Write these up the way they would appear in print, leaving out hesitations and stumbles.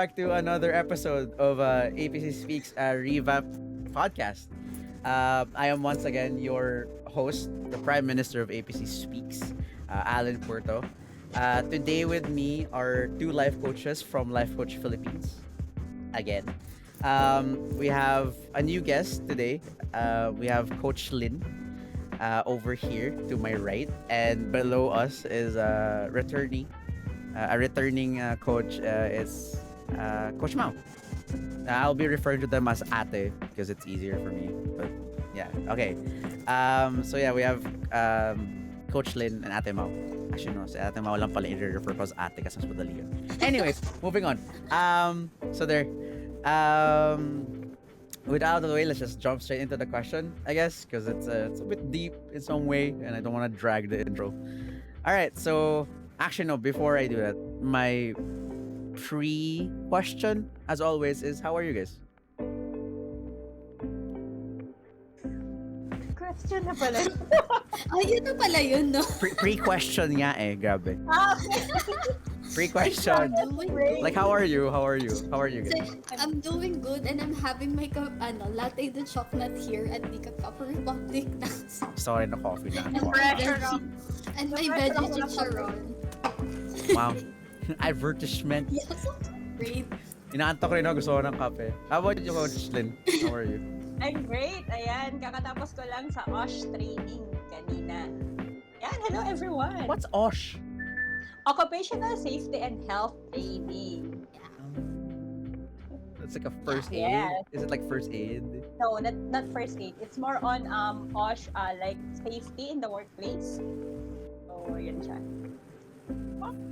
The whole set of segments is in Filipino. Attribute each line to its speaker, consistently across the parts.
Speaker 1: back to another episode of APC Speaks, a revamped podcast. I am once again your host, the Prime Minister of APC Speaks, Allen Purto. Today with me are two life coaches from Life Coach Philippines. Again, we have a new guest today. We have Coach Lin over here to my right, and below us is a returning coach is Coach Mao. I'll be referring to them as Ate because it's easier for me. But yeah, okay. So yeah, we have Coach Lin and Ate Mao. Actually, no, si Ate Mao lang pala i-refer ko as Ate kasi mas madali yun. Anyways, moving on. So there. Without the way, let's just jump straight into the question, I guess, because it's a bit deep in some way, and I don't want to drag the intro. All right, so actually no. Before I do that, my pre-question, as always, is how are you guys?
Speaker 2: Question na pala.
Speaker 3: Ay, yun na pala yun, no?
Speaker 1: Pre-question nga eh, grabe.
Speaker 2: Okay.
Speaker 1: Pre-question. Like, how are you? How are you? How are you
Speaker 3: So,
Speaker 1: guys?
Speaker 3: I'm doing good and I'm having my latte de chocolate here at the Kakapa Republic na.
Speaker 1: Sorry, na coffee na.
Speaker 3: And my veggie chicharon.
Speaker 1: Wow. Advertisement.
Speaker 3: Yes, great.
Speaker 1: Inaantok rin ako, gusto ko ng kape. How about you, Coach Lin? How are you?
Speaker 2: I'm great. Ayan, kakatapos ko lang sa OSH training kanina. Yan, hello everyone.
Speaker 1: What's OSH?
Speaker 2: Occupational Safety and Health Training.
Speaker 1: It's like a first aid?
Speaker 2: Yes.
Speaker 1: Is it like first aid?
Speaker 2: No, not first aid. It's more on OSH, like safety in the workplace. So, yun siya.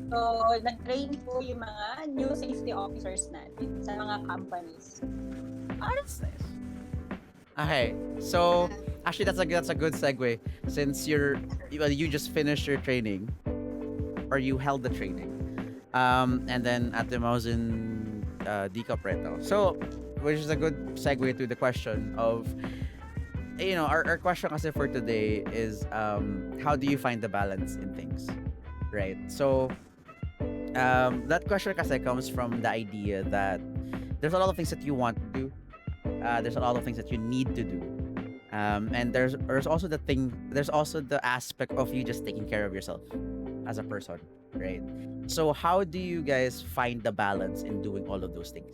Speaker 2: So, nag-train po yung mga new safety officers natin sa mga companies.
Speaker 1: Oh, that's nice. Okay, so actually that's a good segue since you just finished your training or you held the training, and then at the Mao's in Decop right now. So, which is a good segue to the question of, our question kasi for today is how do you find the balance in things, right? So, that question kasi comes from the idea that there's a lot of things that you want to do. There's a lot of things that you need to do, and there's also the aspect of you just taking care of yourself as a person, right? So how do you guys find the balance in doing all of those things?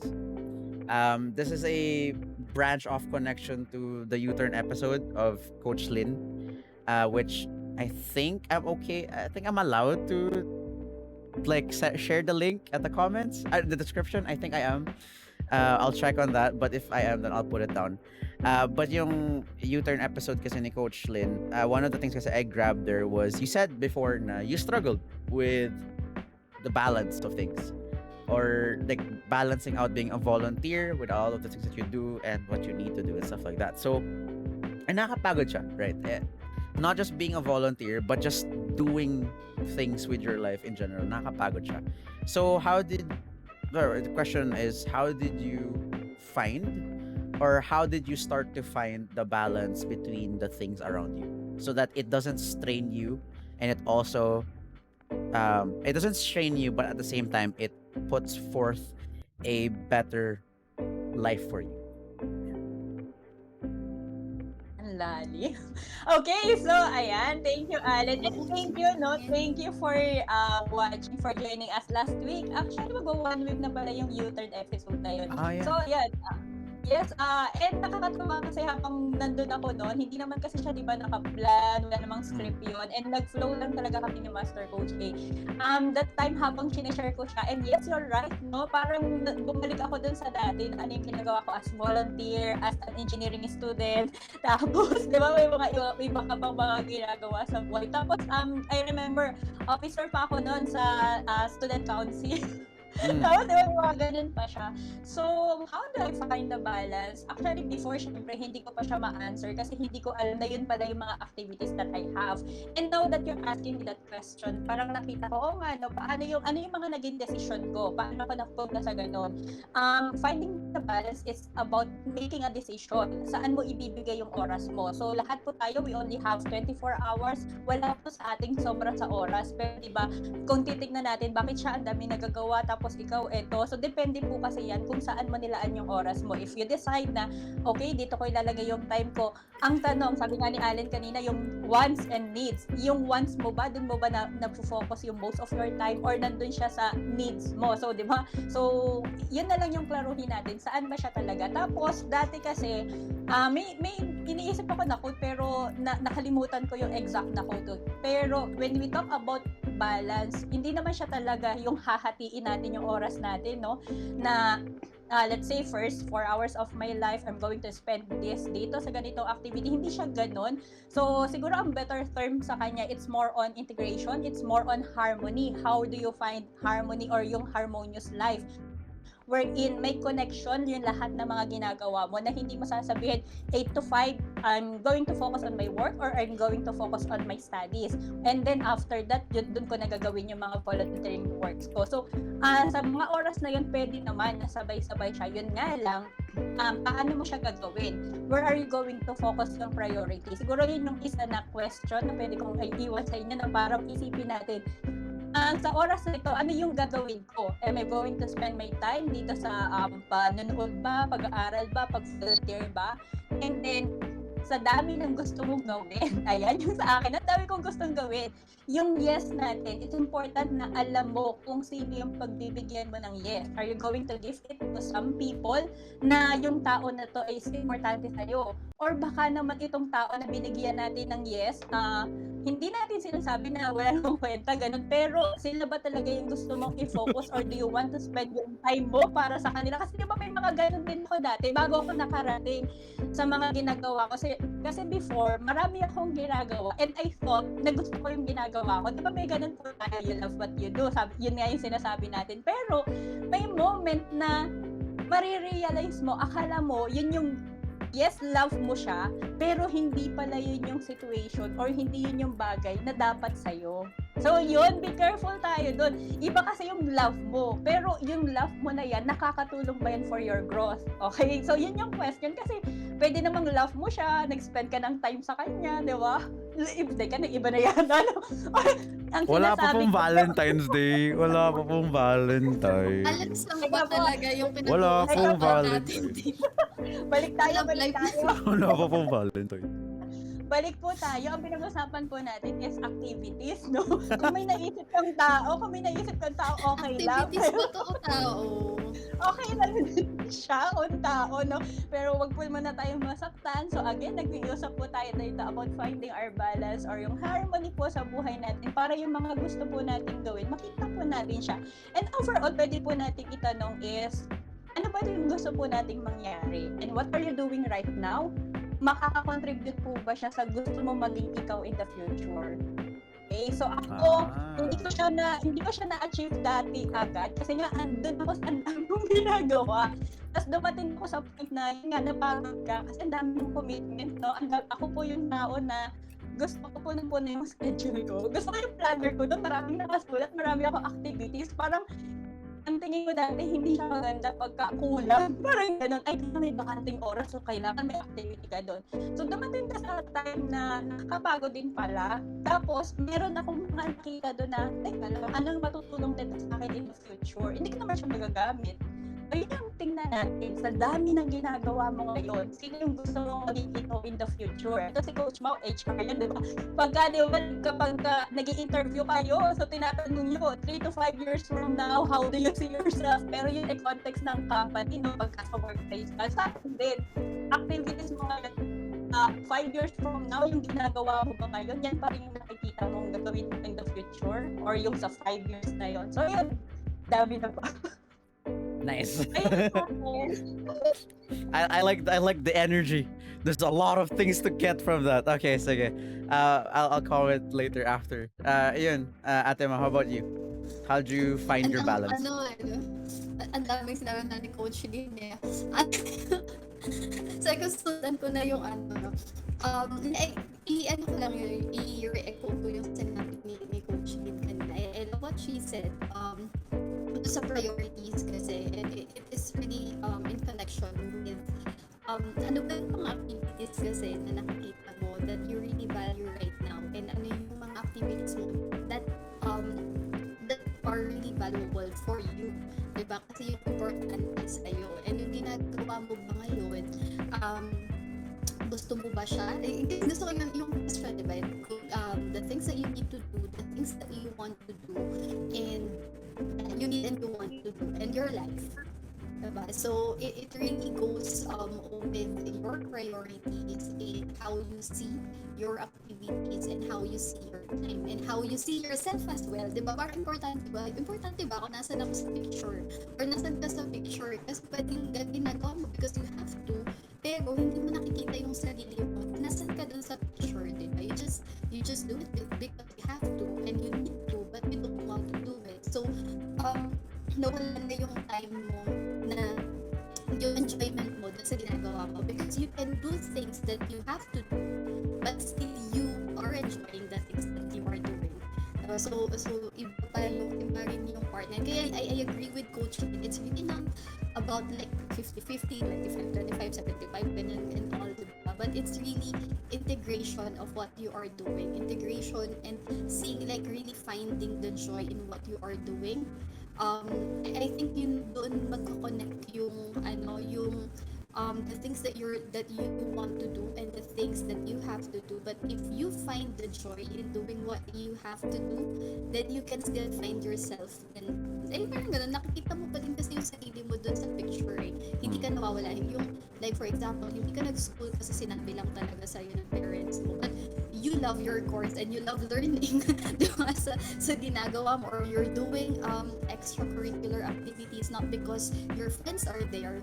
Speaker 1: This is a branch off connection to the U-turn episode of Coach Lin, which I think I'm okay. I think I'm allowed to share the link at the comments, the description. I think I am. I'll check on that, but if I am, then I'll put it down. But yung U-turn episode kasi ni Coach Lin, one of the things kasi I grabbed there was, you said before na you struggled with the balance of things, or like balancing out being a volunteer with all of the things that you do and what you need to do and stuff like that. So, nakakapagod siya, right? Not just being a volunteer, but just doing things with your life in general. Nakakapagod siya. So, the question is, how did you start to find the balance between the things around you so that it doesn't strain you, and it also it doesn't strain you, but at the same time it puts forth a better life for you?
Speaker 2: Ang lalim. Okay, so ayan, thank you Allen, and thank you for watching, for joining us last week. Actually, mag-1 week na pala yung U-turn episode na yun.
Speaker 1: Yeah.
Speaker 2: So yan, yes, and nakakatuwa kasi habang nandun ako noon, hindi naman kasi siya, di ba, nakaplan, wala namang script yun, and nag-flow lang talaga kami ni Master Coach A. That time habang sinishare ko siya, and yes, you're right, no? Parang bumalik ako dun sa dati, ano yung ginagawa ko as volunteer, as an engineering student, tapos, di ba, may iba ka pang mga ginagawa sa buhay. Tapos, I remember, officer pa ako noon sa student council. Tapos, diba, mga ganun pa siya. So, how do I find the balance? Actually, before, syempre, hindi ko pa siya ma-answer kasi hindi ko alam na yun pala yung mga activities that I have. And now that you're asking me that question, parang nakita ko, oh nga, no, ano yung mga naging decision ko? Paano ako napunta sa ganun? Finding the balance is about making a decision. Saan mo ibibigay yung oras mo? So, lahat po tayo, we only have 24 hours. Wala po sa ating sobra sa oras. Pero, diba, kung titignan natin, bakit siya ang dami nagagawa, tapos tapos ikaw eto. So depende po kasi yan kung saan mo nilaan yung oras mo. If you decide na, okay, dito ko ilalagay yung time ko. Ang tanong, sabi nga ni Allen kanina, yung wants and needs. Yung wants mo ba, dun mo ba nag-focus yung most of your time or nandun siya sa needs mo? So, di ba? So, yun na lang yung klaruhin natin. Saan ba siya talaga? Tapos, dati kasi, may iniisip ako na quote pero nakalimutan ko yung exact na quote. Pero when we talk about balance, hindi naman siya talaga yung hahatiin natin yung oras natin, no? Na let's say first 4 hours of my life I'm going to spend this dito sa ganitong activity. Hindi siya ganun. So siguro ang better term sa kanya, it's more on integration, it's more on harmony. How do you find harmony or yung harmonious life? Wherein may connection yung lahat ng mga ginagawa mo na hindi mo sasabihin 8 to 5 I'm going to focus on my work or I'm going to focus on my studies, and then after that dun ko nagagawin yung mga volunteering works ko. So sa mga oras na yun pwede naman na sabay-sabay siya. Yun nga lang, paano mo siya gagawin? Where are you going to focus yung priority? Siguro yun yung isa na question na pwede kong iwan sa inyo na parang isipin natin, sa oras na ito, ano yung gagawin ko? Am I going to spend my time dito sa panonood ba, pag-aaral ba, pag-volunteer ba? And then, sa dami ng gusto mong gawin, ayan yung sa akin, ang dami kong gustong gawin. Yung yes natin, it's important na alam mo kung sino yung pagbibigyan mo ng yes. Are you going to give it to some people na yung tao na to is importante sa'yo? Or baka naman itong tao na binigyan natin ng yes, hindi natin sinasabi na wala namang kwenta, ganun. Pero sila ba talaga yung gusto mong i-focus or do you want to spend yung time mo para sa kanila? Kasi di ba may mga ganun din ako dati bago ako nakarating sa mga ginagawa ko. Kasi before, marami akong ginagawa and I thought na gusto ko yung ginagawa ko. Di ba may ganun po tayo, you love what you do. Yun nga yung sinasabi natin. Pero may moment na marirealize mo, akala mo, yun yung yes, love mo siya, pero hindi pala yun yung situation or hindi yun yung bagay na dapat sa'yo. So yun, be careful tayo dun. Iba kasi yung love mo, pero yung love mo na yan, nakakatulong ba yan for your growth? Okay? So yun yung question kasi pwede namang love mo siya, nag-spend ka ng time sa kanya, di ba? Iba na yan. Ano? Ang
Speaker 1: Wala pa pong
Speaker 2: sinasabi ko,
Speaker 1: Valentine's Day. Wala pa pong Valentine's.
Speaker 3: Balance lang ba talaga yung
Speaker 1: Wala
Speaker 3: pinag-uusapan
Speaker 1: pong
Speaker 3: natin?
Speaker 1: Valentine's.
Speaker 2: balik tayo.
Speaker 1: Wala pa pong Valentine's.
Speaker 2: Balik po tayo. Ang pinag-usapan po natin is activities, no? Kung may naisip kang tao, okay lang.
Speaker 3: Activities ba to o tao?
Speaker 2: Okay lang din siya kung tao, no? Pero wag po muna tayong masaktan. So again, nag-iusap po tayo dito about finding our balance or yung harmony po sa buhay natin para yung mga gusto po natin gawin, makita po natin siya. And overall, pwede po natin itanong is, ano ba yung gusto po nating mangyari? And what are you doing right now? Makaka-contribute po ba siya sa gusto mo maging ikaw in the future? Okay, so ako, hindi ko siya na-achieve dati agad kasi nga andun ako sa andang ginagawa. Tapos dumating ko sa point na yun nga, napagod ka kasi ang dami ng commitment, no? Ako po yung tao na gusto ko po na yung schedule ko. Gusto ko yung planner ko doon, maraming nakasulat, marami akong activities. Parang ang tingin ko dati, hindi siya maganda pagkakulang. Parang ganun, ay, may bakanting oras, so kailangan may activity ka doon. So, dumating ka sa time na nakakapagod din pala. Tapos, meron akong mga nakita doon na, teka lang, anong matutulong nito sa akin in the future? Hindi ko naman siya magagamit. Ayun yung tingnan natin, sa dami ng ginagawa mo ngayon, sino yung gusto mong maging ito in the future? Ito si Coach Mau, HR yan, di ba? Kapag nag-i-interview kayo, so tinatanong nyo, 3 to 5 years from now, how do you see yourself? Pero yun yung context ng company, no? Pagka sa workplace ka, sa akin din, activities mo ngayon, 5 years from now, yung ginagawa mo ba ngayon, yan pa rin yung nakikita mong gagawin in the future or yung sa 5 years na yun. So yun, dami na pa.
Speaker 1: Nice. I like the energy. There's a lot of things to get from that. Okay, sige. I'll comment later after. Yun, Ate Ma, how about you? How'd you find your balance?
Speaker 3: Ang daming sinabi na ni Coach Lin eh. So, gustutan ko na yung i-ano ko lang yun, i-re-echo ko yung sinabi ni Coach Lin kanina. I love what she said. Sa priorities kasi it is really in connection with ano ba yung mga activities kasi na nakikita mo that you really value right now and ano yung mga activities mo that are really valuable for you kasi yung importante sa'yo. And yung ginagawa mo ba ngayon, gusto mo ba siya? Gusto ko yung question, diba? The things that you need to do, the things that you want to do, and you need and you want to do, and your life. Diba? So, it really goes with your priorities and how you see your activities and how you see your time and how you see yourself as well. Diba? Parang importante ba? Importante ba kung nasan ako sa picture or nasan ka sa picture? Kasi pwedeng ginagawa mo because you have to, pero hindi mo nakikita yung sarili mo. Nasan ka dun sa picture, diba? You just do it because you have to and you need to, but you don't want to do it. So, nawala na yung time mo na yung enjoyment mo dun sa ginagawa mo because you can do things that you have to do but still you are enjoying the things that you are doing. So iba rin yung partner. Kaya I agree with Coach Lin. It's really not about like 50-50, 25-25, 75, and all the but it's really integration of what you are doing. Integration and seeing, like, really finding the joy in what you are doing. I think yun doon magko-connect yung the things that you want to do and the things that you have to do. But if you find the joy in doing what you have to do, then you can still find yourself. And parang ganun, nakikita mo pa din kasi yung sarili mo doon sa picture eh. Hindi ka nawawala. Yung, like for example, hindi ka nag-school kasi sinabi lang talaga sa'yo ng parents mo. But you love your course and you love learning diba, sa ginagawa mo, or you're doing extracurricular activities not because your friends are there,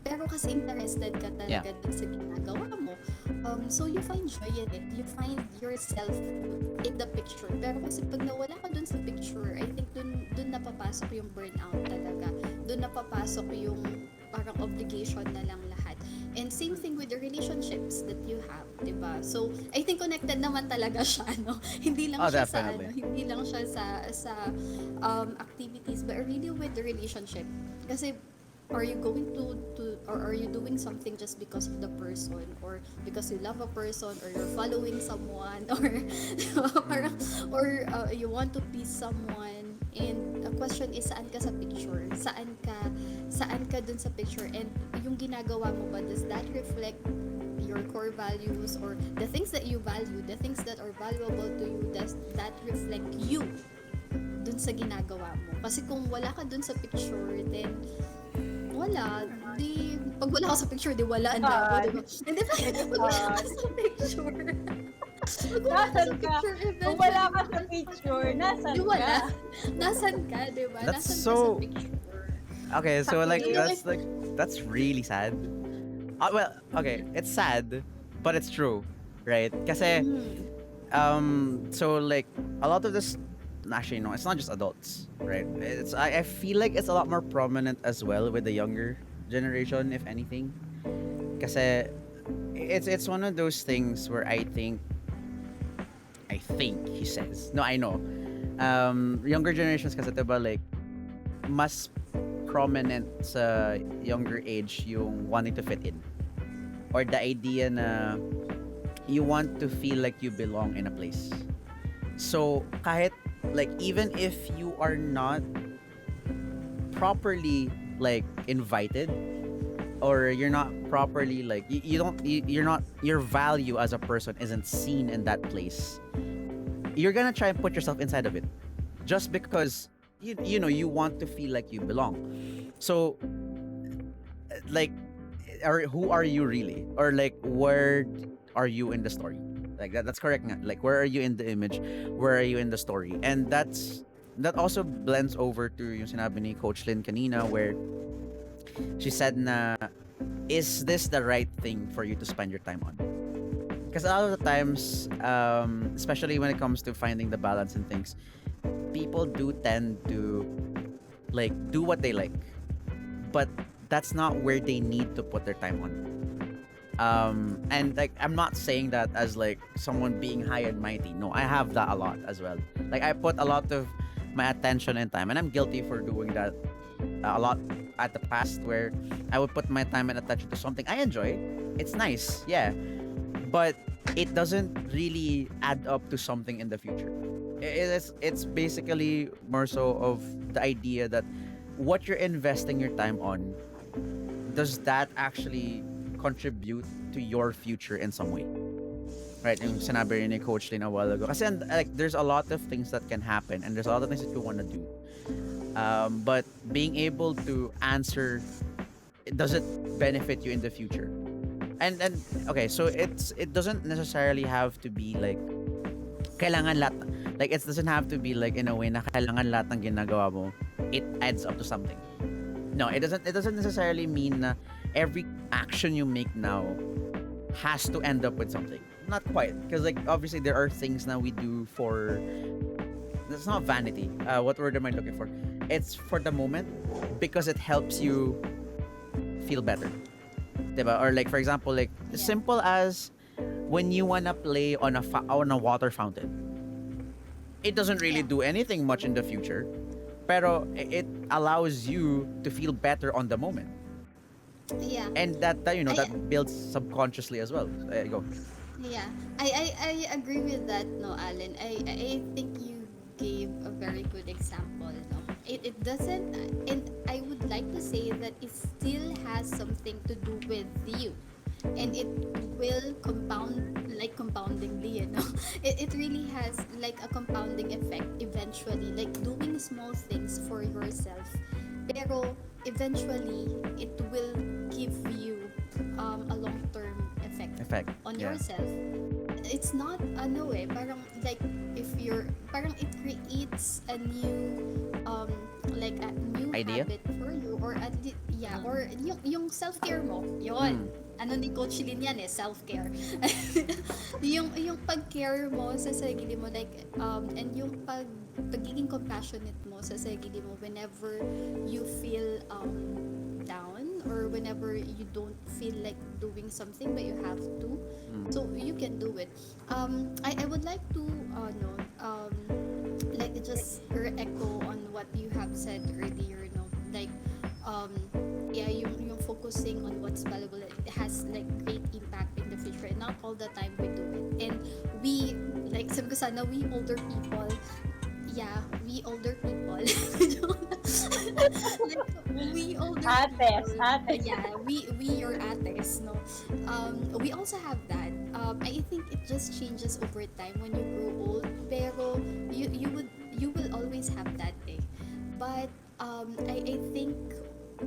Speaker 3: pero kasi interested ka talaga din sa ginagawa mo. So you find joy in it. You find yourself in the picture. Pero kasi pag nawala ka dun sa picture, I think dun napapasok yung burnout talaga. Dun napapasok yung parang obligation na lang lahat. And same thing with the relationships that you have, diba? So I think connected naman talaga siya, no? Hindi lang siya definitely. Hindi lang siya sa activities, but really with the relationship. Kasi are you going to or are you doing something just because of the person, or because you love a person, or you're following someone, or you want to please someone? And the question is, saan ka sa picture? Saan ka dun sa picture? And yung ginagawa mo ba, does that reflect your core values, or the things that you value, the things that are valuable to you, does that reflect you dun sa ginagawa mo? Kasi kung wala ka dun sa picture, then wala. Pag wala ka sa picture, di wala ang labo, diba? Hindi pa, pag wala ka sa picture.
Speaker 2: Nasaan ka? Kung wala ka sa picture, nasan ka?
Speaker 3: Nasan ka, diba?
Speaker 1: That's
Speaker 3: nasan
Speaker 1: so...
Speaker 3: ka sa picture?
Speaker 1: Okay, so that's really sad. Well, okay, it's sad, but it's true, right? Kasi, so like, a lot of this, actually no, it's not just adults, right? I feel like it's a lot more prominent as well with the younger generation, if anything. Kasi it's one of those things where I think he says. No, I know. Younger generations kasi diba, like, mas prominent sa younger age yung wanting to fit in. Or the idea na you want to feel like you belong in a place. So, kahit, like, even if you are not properly, like, invited, or you're not properly, like, you're not, your value as a person isn't seen in that place, you're gonna try and put yourself inside of it just because you know you want to feel like you belong. So, like, who are you really, or like, where are you in the story? Like, that's correct nga. Like, where are you in the image, where are you in the story? And that also blends over to yung sinabi ni Coach Lin kanina, where she said na, is this the right thing for you to spend your time on? Because a lot of the times, especially when it comes to finding the balance in things, people do tend to, like, do what they like, but that's not where they need to put their time on. And, like, I'm not saying that as, like, someone being high and mighty. No, I have that a lot as well. Like, I put a lot of my attention and time, and I'm guilty for doing that a lot at the past, where I would put my time and attention to something I enjoy. It's nice, yeah, but it doesn't really add up to something in the future. It's basically more so of the idea that what you're investing your time on, does that actually contribute to your future in some way? Right, yung sinabi rin ni Coach Lin a while ago. Kasi like, there's a lot of things that can happen and there's a lot of things that you want to do. But being able to answer, does it benefit you in the future? And okay, so it doesn't necessarily have to be like kailangan lahat, like it doesn't have to be like in a way na kailangan lahat ng ginagawa mo it adds up to something. No, it doesn't necessarily mean na every action you make now has to end up with something. Not quite, because like obviously there are things that we do for, it's not vanity. What word am I looking for? It's for the moment because it helps you feel better. Diba? Or like for example, like simple as when you wanna play on a water fountain. It doesn't really do anything much in the future, pero it allows you to feel better on the moment.
Speaker 3: Yeah.
Speaker 1: And that that builds subconsciously as well. Go.
Speaker 3: Yeah, I agree with that, no, Allen. I think you gave a very good example. No? It doesn't, and I would like to say that it still has something to do with you, and it will compound, like compoundingly, you know. It really has like a compounding effect eventually, like doing small things for yourself, pero eventually it will give you a long-term effect on yourself. It's not ano parang like if you're parang it creates a new like a new
Speaker 1: idea
Speaker 3: habit for you, or at least or yung self-care mo yon. Ano ni Coach Lin yan self-care. yung pag-care mo sa sarili mo, like and yung pagiging compassionate mo sa sarili mo whenever you feel down, or whenever you don't feel like doing something but you have to, so you can do it. I would like to like just echo on what you have said earlier, like yung focusing on what's valuable, it has like great impact in the future, and not all the time we do it. And we, like sabi ko sana, we older people like, we older
Speaker 2: Ates.
Speaker 3: we your ates, no. We also have that. I think it just changes over time when you grow old, pero you will always have that day. But I think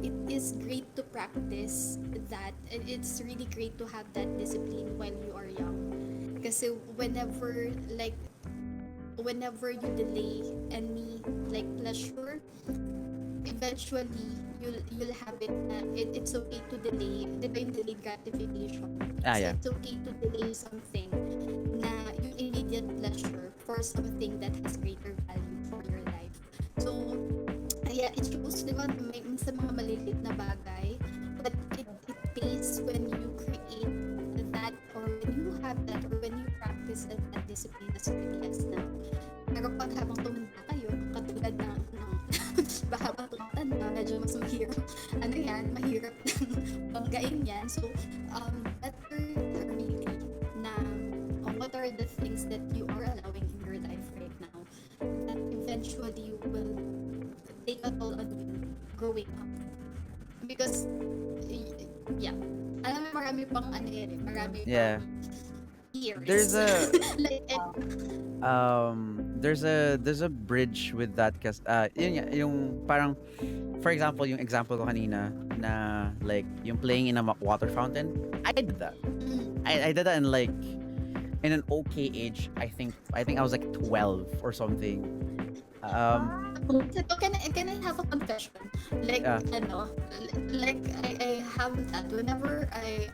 Speaker 3: it is great to practice that, and it's really great to have that discipline when you are young, kasi whenever you delay any like pleasure, eventually you'll have it na it's okay to delay, diba yung delayed gratification. It's okay to delay something na yung immediate pleasure for something that has greater value for your life. So it shows, diba, may sa mga maliliit na bagay, but it pays when you create that, or when you have that, or when you practice that discipline as early as now. Pero pag habang tumanda kayo, katulad ng habang tumatanda, medyo mas mahirap mahirap banggain yan. So better really na what are the things that you are allowing in your life right now that eventually will take a toll on you growing up. Because alam mo, marami pang marami pang years.
Speaker 1: There's a
Speaker 3: like,
Speaker 1: there's a bridge with that, kasi yung parang, for example, yung example ko kanina na like yung playing in a water fountain, I did that. I did that in like in an okay age. I think I was like 12 or something.
Speaker 3: Can I have a confession? Like like I have that whenever I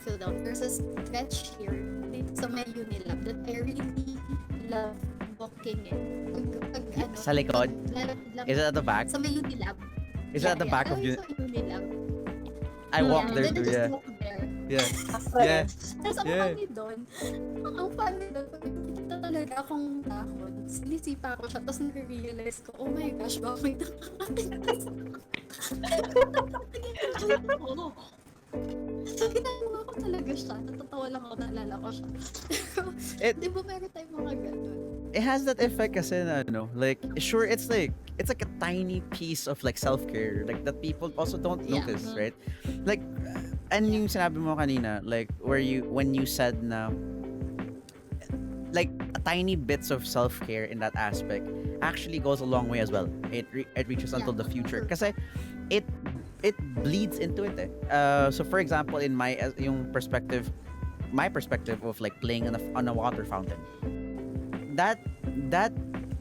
Speaker 3: feel down. There's a stretch here sa may Unilab that I really love walking in.
Speaker 1: Sa likod? Is it at the back?
Speaker 3: Sa may Unilab.
Speaker 1: Is it at the back of
Speaker 3: Unilab?
Speaker 1: I walked there too,
Speaker 3: just walk there.
Speaker 1: Yeah.
Speaker 3: Tapos ang funny doon, pag nakikita talaga akong dahon, sinisipa ko siya, tapos nare-realize ko, oh my gosh, bakit nakakatigas ako? So, ginagawa ko talaga siya. Natatawa lang ako, naalala ko siya. Di ba meron tayong mga ganun?
Speaker 1: it has that effect kasi na, like, sure, it's like a tiny piece of like self-care like that people also don't
Speaker 3: Yeah.
Speaker 1: notice, right? Like, and yung sinabi mo kanina, like, when you said na like tiny bits of self-care in that aspect actually goes a long way as well. It reaches until the future kasi it it bleeds into it. So for example, in my perspective of like playing on a water fountain, that that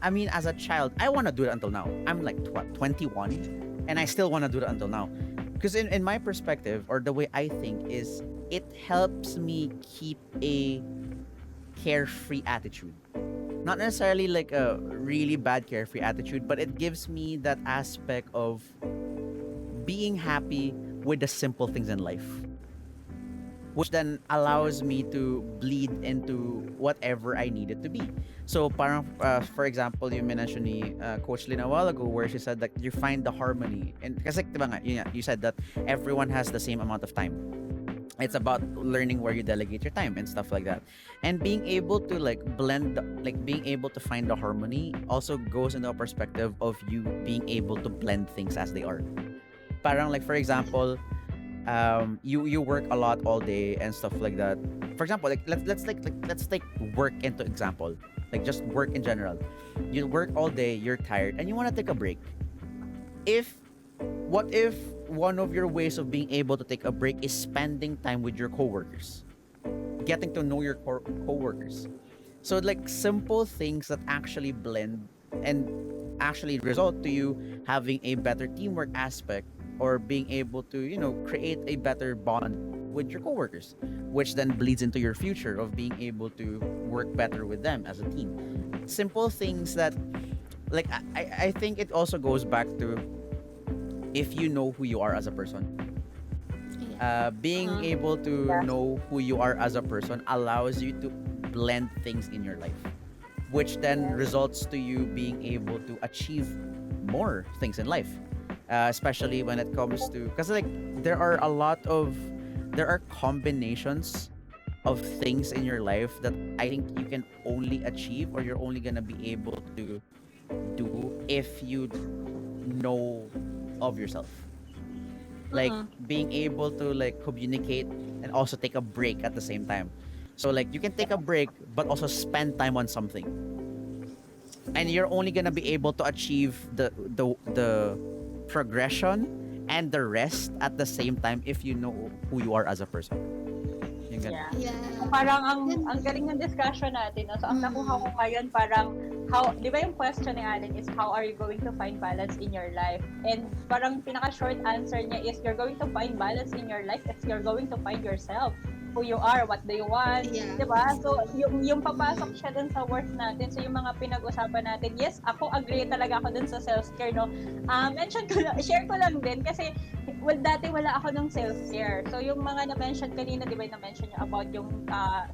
Speaker 1: I mean, as a child, I want to do it until now. I'm like 21, and I still want to do it until now. Because in my perspective, or the way I think, is it helps me keep a carefree attitude. Not necessarily like a really bad carefree attitude, but it gives me that aspect of being happy with the simple things in life, which then allows me to bleed into whatever I need it to be. So, parang, for example, you mentioned ni Coach Lin a while ago where she said that you find the harmony. And kasi, diba nga, you said that everyone has the same amount of time. It's about learning where you delegate your time and stuff like that. And being able to like blend, like being able to find the harmony also goes into a perspective of you being able to blend things as they are. Parang like, for example, you work a lot all day and stuff like that. For example, like let's take work into example. Like just work in general. You work all day, you're tired, and you want to take a break. What if one of your ways of being able to take a break is spending time with your coworkers, getting to know your coworkers? So like simple things that actually blend and actually result to you having a better teamwork aspect, or being able to create a better bond with your coworkers, which then bleeds into your future of being able to work better with them as a team. Simple things that, like, I think it also goes back to if you know who you are as a person. Being able to know who you are as a person allows you to blend things in your life, which then results to you being able to achieve more things in life. Especially when it comes to, because like there are combinations of things in your life that I think you can only achieve, or you're only gonna be able to do if you know of yourself. Like being able to like communicate and also take a break at the same time. So like you can take a break but also spend time on something, and you're only gonna be able to achieve the progression and the rest at the same time if you know who you are as a person. Yung ganun.
Speaker 3: Yeah.
Speaker 2: Parang ang galing ng discussion natin. No? So, ang nakuha ko ngayon, parang, di ba yung question ni Allen is, how are you going to find balance in your life? And parang pinaka-short answer niya is, you're going to find balance in your life if you're going to find yourself. Who you are, what do you want, di ba? So, yung papasok siya dun sa work natin. So, yung mga pinag-usapan natin, yes, ako agree talaga ako dun sa self-care, no? Share ko lang din kasi dati wala ako ng self-care. So, yung mga na-mention kanina, di ba, na-mention niyo about yung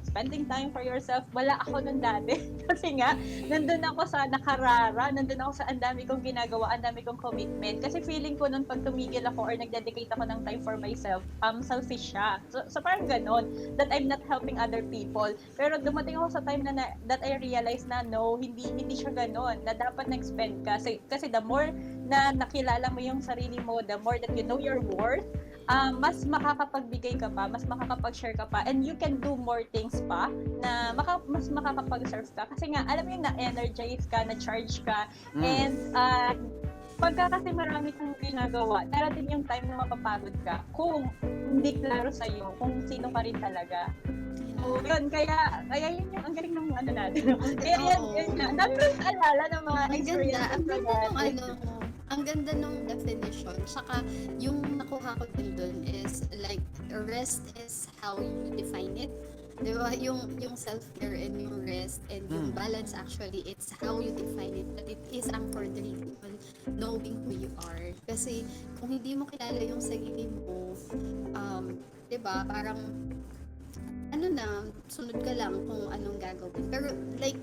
Speaker 2: spending time for yourself, wala ako nun dati. Kasi nga, nandun ako sa nakarara, nandun ako sa ang dami kong ginagawa, ang dami kong commitment. Kasi feeling ko nun pag tumigil ako or nag-dedicate ako ng time for myself, selfish siya. So parang ganon, that I'm not helping other people. Pero dumating ako sa time na that I realized na no, hindi siya ganon, na dapat nag-spend ka. Kasi the more na nakilala mo yung sarili mo, the more that you know your worth, mas makakapagbigay ka pa, mas makakapag-share ka pa, and you can do more things pa na mas makakapag-serve ka. Kasi nga, alam mo yung na-energize ka, na-charge ka, and pagka kasi marami kang ginagawa, darating yung time na mapapagod ka kung hindi klaro sa'yo kung sino ka rin talaga. So, yun, kaya yun yung ang galing ng ano natin. Kaya yun na. Dapat alala ng mga experience.
Speaker 3: Ang ganda nung definition. Saka, yung nakuha ko din dun is, like, rest is how you define it. Diba? Yung self-care and yung rest and yung balance, actually, it's how you define it. But it is anchored really on knowing who you are. Kasi, kung hindi mo kilala yung sarili mo, diba, parang, sunod ka lang kung anong gagawin. Pero, like,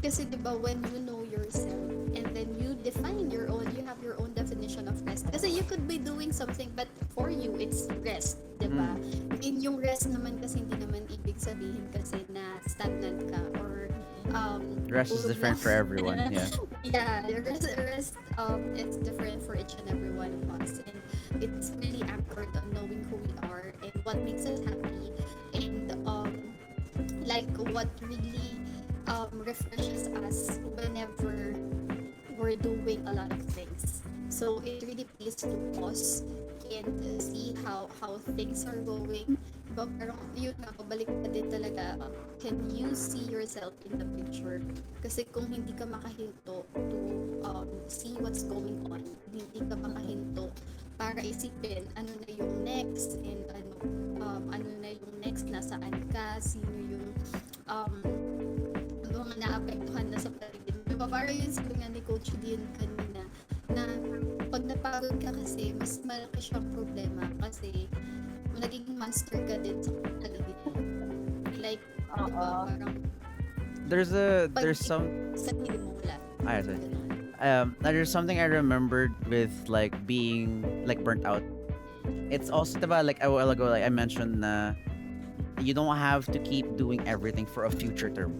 Speaker 3: kasi diba, when you know yourself and then you define you have your own definition of rest. Kasi you could be doing something but for you, it's rest, diba? Yung rest naman kasi hindi naman ibig sabihin kasi na stagnant ka or
Speaker 1: Rest is
Speaker 3: tulog
Speaker 1: different
Speaker 3: lang.
Speaker 1: for everyone. Yeah.
Speaker 3: Yeah, the rest it's different for each and every one of us, and it's really anchored on knowing who we are and what makes us happy, and like what really refreshes us whenever we're doing a lot of things. So it really pays to pause and see how things are going. Diba, parang yun nga, pabalik ka din talaga. Can you see yourself in the picture? Kasi kung hindi ka makahinto to see what's going on, hindi ka makahinto para isipin ano na yung next, and ano na yung next, nasaan ka, sino yung um, mga naapektuhan na sa paligid. Diba, parang yun sabi nga ni Coach Dean kanina, na pag napagod ka kasi, mas malaki siyang problema kasi nagiging monster ka din sa paligid mo. Like, diba, parang pag
Speaker 1: There's some
Speaker 3: sarili mo wala.
Speaker 1: sorry.
Speaker 3: Ganun.
Speaker 1: There's something I remembered with like being like burnt out. It's also diba, like a while ago, like I mentioned na you don't have to keep doing everything for a future term,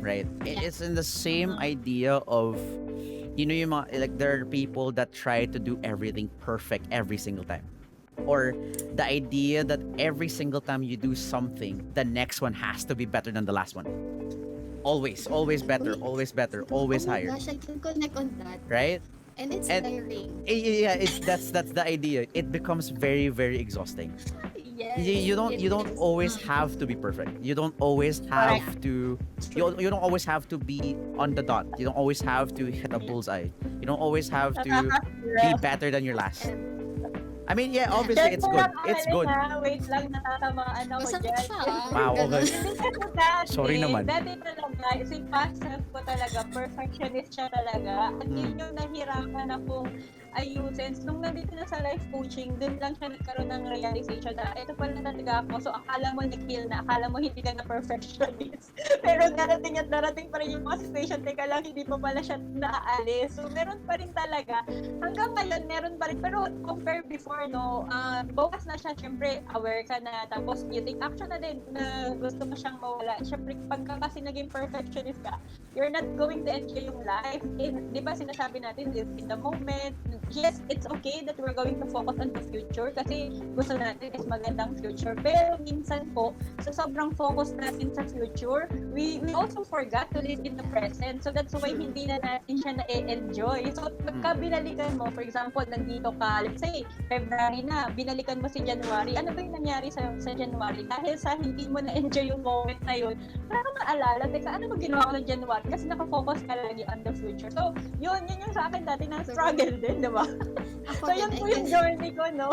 Speaker 1: right?
Speaker 3: Yeah.
Speaker 1: It's in the same idea of yung mga, like there are people that try to do everything perfect every single time, or the idea that every single time you do something, the next one has to be better than the last one. Always better,
Speaker 3: Uy,
Speaker 1: always better, always
Speaker 3: oh my
Speaker 1: higher,
Speaker 3: gosh, I can connect on that.
Speaker 1: right?
Speaker 3: And it's
Speaker 1: And
Speaker 3: tiring.
Speaker 1: yeah, that's the idea. It becomes very very exhausting.
Speaker 3: Yes.
Speaker 1: You
Speaker 3: it
Speaker 1: don't
Speaker 3: is.
Speaker 1: always have to be perfect. You don't always have to you don't always have to be on the dot. You don't always have to hit a bullseye. You don't always have to be better than your last.
Speaker 3: And
Speaker 1: I mean, yeah,
Speaker 3: Yeah.
Speaker 1: obviously
Speaker 2: Diyan
Speaker 1: it's
Speaker 2: ko
Speaker 1: good.
Speaker 2: lang
Speaker 1: It's
Speaker 2: ahalin
Speaker 1: good.
Speaker 2: ha, wait lang, natatamaan ako
Speaker 3: masakit
Speaker 2: dyan.
Speaker 3: siya.
Speaker 1: Wow,
Speaker 3: Ganun.
Speaker 1: okay.
Speaker 2: Hindi kasi dati,
Speaker 1: Sorry naman.
Speaker 2: dati talaga, si past self ko talaga, perfectionist siya talaga. At yun yung nahirapan akong ayusin. Nung nandito na sa life coaching, dun lang siya nagkaroon ng realization na ito pala talaga ako. So akala mo nag-heal na, akala mo hindi ka na perfectionist. Pero darating at darating pa rin yung mga situation, teka lang, hindi pa pala siya naaalis. So meron pa rin talaga. Hanggang ngayon, meron pa rin. Pero compare before, no, bawas na siya, syempre, aware ka na, tapos you take action na din na gusto mo siyang mawala. Syempre, pagka kasi naging perfectionist ka, you're not going to enjoy yung life. Di ba sinasabi natin, live in the moment. Yes, it's okay that we're going to focus on the future kasi gusto natin is magandang future. Pero minsan po, sa sobrang focus natin sa future, we also forgot to live in the present. So that's why hindi na natin siya na-enjoy. So pagka binalikan mo, for example, nandito ka, let's say, February na, binalikan mo si January, ano ba yung nangyari sa January? Dahil sa hindi mo na-enjoy yung moment na yun, wala kang maalala, teka, ano ba ginawa ko ng January? Kasi nakafocus ka lagi on the future. So, yun yung sa akin dati na struggle din, di ba?
Speaker 3: Ako
Speaker 2: So, yun
Speaker 3: din,
Speaker 2: po
Speaker 3: I
Speaker 2: yung
Speaker 3: can-
Speaker 2: journey ko, no?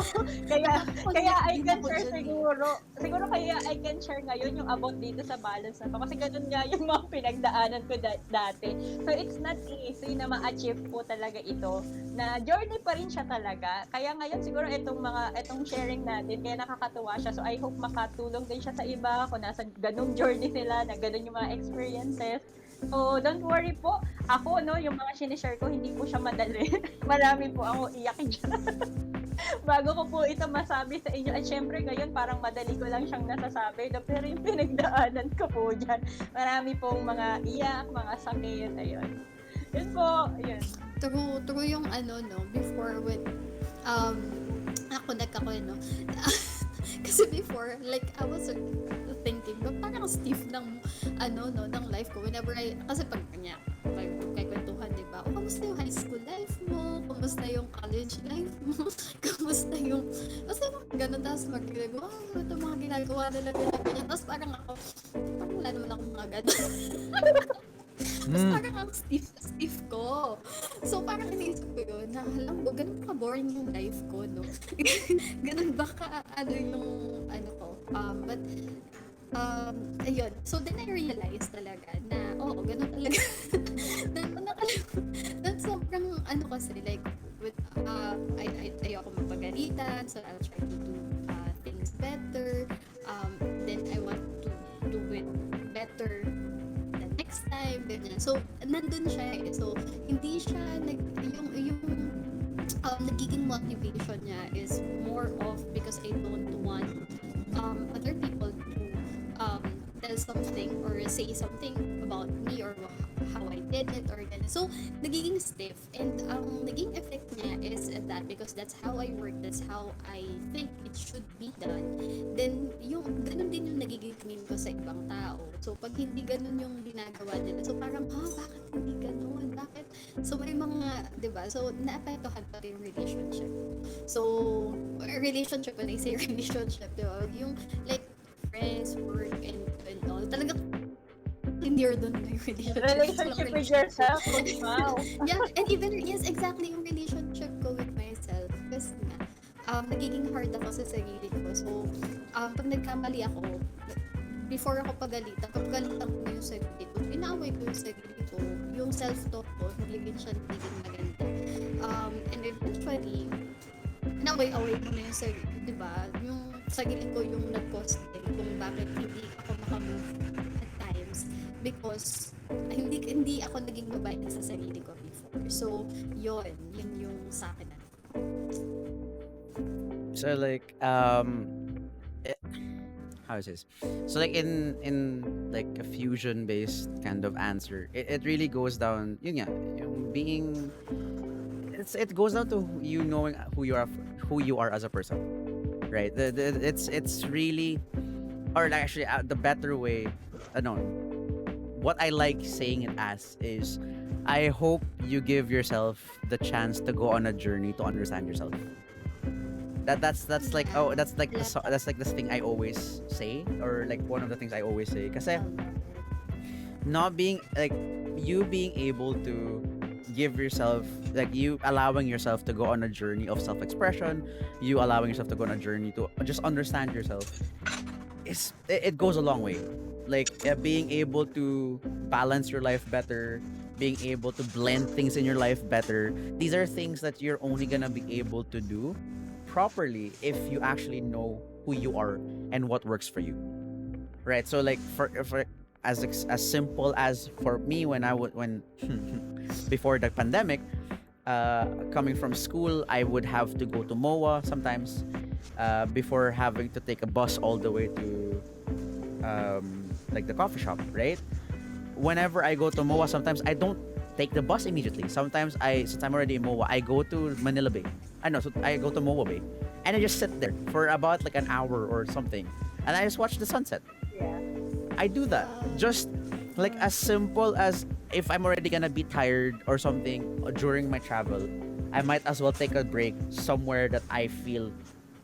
Speaker 2: Kaya I
Speaker 3: din
Speaker 2: can
Speaker 3: ako
Speaker 2: share
Speaker 3: dyan eh.
Speaker 2: siguro kaya I can share ngayon yung about dito sa balance na to. Kasi ganun nga yung mga pinagdaanan ko dati. So, it's not easy na ma-achieve po talaga ito. Na journey pa rin siya talaga. Kaya ngayon siguro itong sharing natin, kaya nakakatuwa siya. So, I hope makatulong din siya sa iba kung nasa ganung journey sila, na ganun yung mga experiences. So, don't worry po. Ako, no, yung mga sinishare ko, hindi po siya madali. Marami po ako iyakin dyan. Bago ko po ito masabi sa inyo. At syempre, ngayon, parang madali ko lang siyang nasasabi. Pero yung pinagdaanan ko po dyan, marami pong mga iyak, mga sakit, ayun. Yun po, ayun.
Speaker 3: True yung ano, no, before when, ako, no, kasi before, like, I was thinking, parang stiff ng, ng life ko, whenever kasi pag kwentuhan, di ba, kamusta yung high school life mo, kamusta yung college life mo, kamusta yung ganun, tapos magagawa, ito mga ginagawa nila, tapos parang wala naman akong mga ganun. Tapos parang ang stiff ko. So parang iniisip ko yun, na alam mo, ganun ka boring yung life ko, no? Ganun ba ka, but, ayun. So then I realized talaga na, ganun talaga. na sobrang, kasi, like, with, ayoko mapagalitan, so I'll try to do things better. Then I want to do it better next time, ganyan. So, nandun siya eh. So, hindi siya, yung nagiging motivation niya is more of because I don't want other people to tell something or say something about me or how I did it or ganun. So, nagiging stiff. And ang naging effect niya is that because that's how I work, that's how I think it should be done, then yung ganun din yung nagiging meme ko sa ibang tao. So, pag hindi ganun yung ginagawa nila, so parang, bakit hindi ganun? Bakit? So, may mga, di ba? So, naapektuhan pa rin yung relationship. So, relationship, when I say relationship, di ba? Yung, like, friends, work, and all. Talaga, linear doon na yung relationship.
Speaker 2: Relationship with yourself. Wow.
Speaker 3: Yeah, and even, yes, exactly, yung relationship ko with myself. Kasi nga, nagiging hard ako sa sarili ko. So, pag nagkamali ako, before ako pagalitan ko na yung sarili ko, inaaway ko yung sarili ko, yung self-talk ko, hindi siya nagiging maganda. And eventually, inaway-away ko na yung sarili, di ba? Yung sarili ko yung nag-cause din kung bakit hindi ako makamove at times because hindi ako naging mabait sa sarili ko before. So, yun yung sa akin.
Speaker 1: So like how is this? So like in like a fusion based kind of answer, it really goes down yun nga, yung being it goes down to you knowing who you are as a person, right? It's really, or like actually the better way, no, what I like saying it as is, I hope you give yourself the chance to go on a journey to understand yourself. That's like that's like this thing I always say, or like one of the things I always say, kasi not being like you being able to give yourself, like you allowing yourself to go on a journey of self-expression, you allowing yourself to go on a journey to just understand yourself, it goes a long way. Like being able to balance your life better, being able to blend things in your life better, these are things that you're only gonna be able to do properly if you actually know who you are and what works for you, right? So like for as simple as for me, when before the pandemic, coming from school, I would have to go to MOA sometimes, before having to take a bus all the way to like the coffee shop, right? Whenever I go to MOA, sometimes I don't take the bus immediately. Sometimes since I'm already in MOA, I go to Manila Bay. So I go to MOA Bay, and I just sit there for about like an hour or something, and I just watch the sunset.
Speaker 2: Yeah.
Speaker 1: I do that. Just like as simple as if I'm already gonna be tired or something during my travel, I might as well take a break somewhere that I feel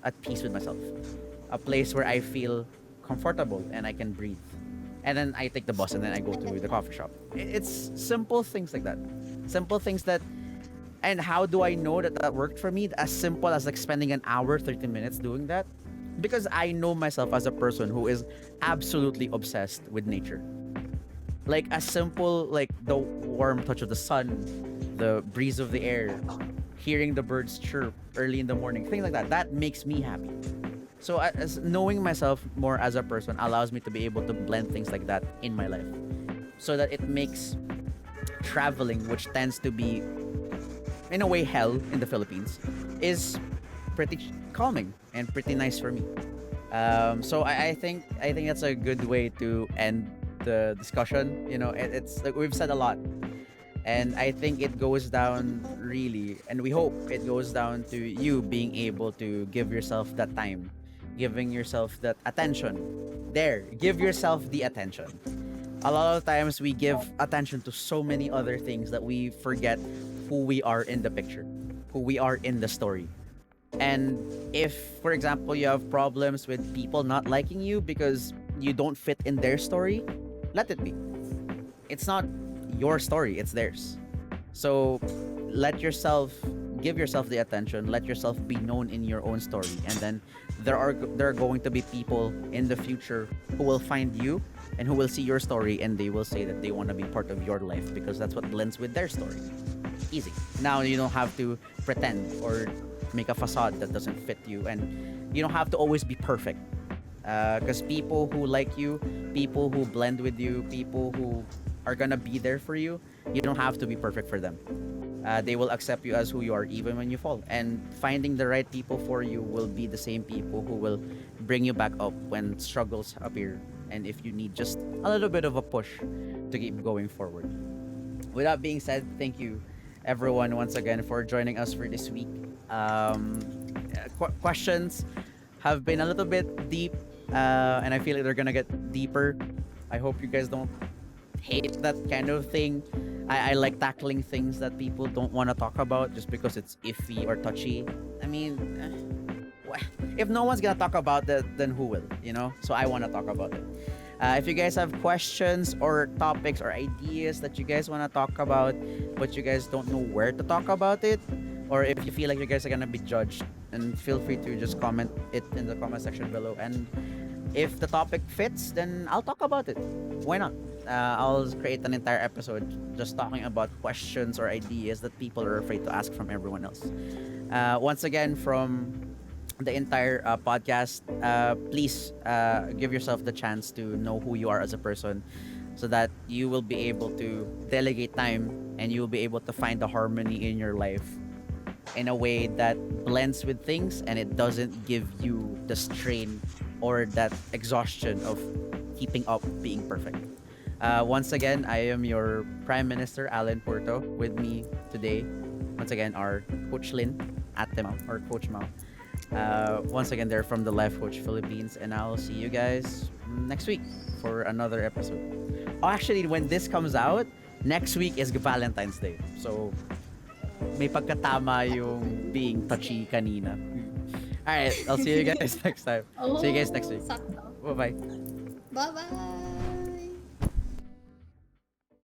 Speaker 1: at peace with myself. A place where I feel comfortable and I can breathe. And then I take the bus and then I go to the coffee shop. It's simple things like that. Simple things that. And how do I know that worked for me? As simple as like spending an hour, 30 minutes doing that. Because I know myself as a person who is absolutely obsessed with nature. Like as simple like the warm touch of the sun, the breeze of the air, hearing the birds chirp early in the morning, things like that. That makes me happy. So as knowing myself more as a person allows me to be able to blend things like that in my life. So that it makes traveling, which tends to be in a way hell in the Philippines, is pretty calming and pretty nice for me. So I think that's a good way to end the discussion. You know, it's like we've said a lot, and I think it goes down really, and we hope it goes down to you being able to give yourself that time, giving yourself that attention. Give yourself the attention. A lot of times we give attention to so many other things that we forget who we are in the picture, who we are in the story. And if, for example, you have problems with people not liking you because you don't fit in their story, let it be. It's not your story, it's theirs. So give yourself the attention, let yourself be known in your own story, and then there are going to be people in the future who will find you and who will see your story, and they will say that they want to be part of your life because that's what blends with their story. Easy. Now you don't have to pretend or make a facade that doesn't fit you, and you don't have to always be perfect, because people who like you, people who blend with you, people who are gonna be there for you, you don't have to be perfect for them. They will accept you as who you are even when you fall, and finding the right people for you will be the same people who will bring you back up when struggles appear and if you need just a little bit of a push to keep going forward. With that being said, thank you everyone once again for joining us for this week. Questions have been a little bit deep, and I feel like they're gonna get deeper. I hope you guys don't hate that kind of thing. I like tackling things that people don't want to talk about just because it's iffy or touchy. I mean, if no one's gonna talk about it, then who will? You know. So I want to talk about it. If you guys have questions or topics or ideas that you guys want to talk about, but you guys don't know where to talk about it, or if you feel like you guys are gonna be judged, then feel free to just comment it in the comment section below. And if the topic fits, then I'll talk about it. Why not? I'll create an entire episode just talking about questions or ideas that people are afraid to ask from everyone else. Once again, from the entire podcast, please give yourself the chance to know who you are as a person, so that you will be able to delegate time and you will be able to find the harmony in your life in a way that blends with things and it doesn't give you the strain or that exhaustion of keeping up being perfect. Once again, I am your Prime Minister, Allen Purto. With me today, once again, are Coach Lin, Ate Mau, or Coach Mau. Once again, they're from the Life Coach Philippines, and I'll see you guys next week for another episode. Oh, actually, when this comes out, next week is Valentine's Day. So, may pagkatama yung being touchy kanina. Alright, I'll see you guys next time. See you guys next week.
Speaker 3: Sakto.
Speaker 1: Bye-bye.
Speaker 3: Bye-bye.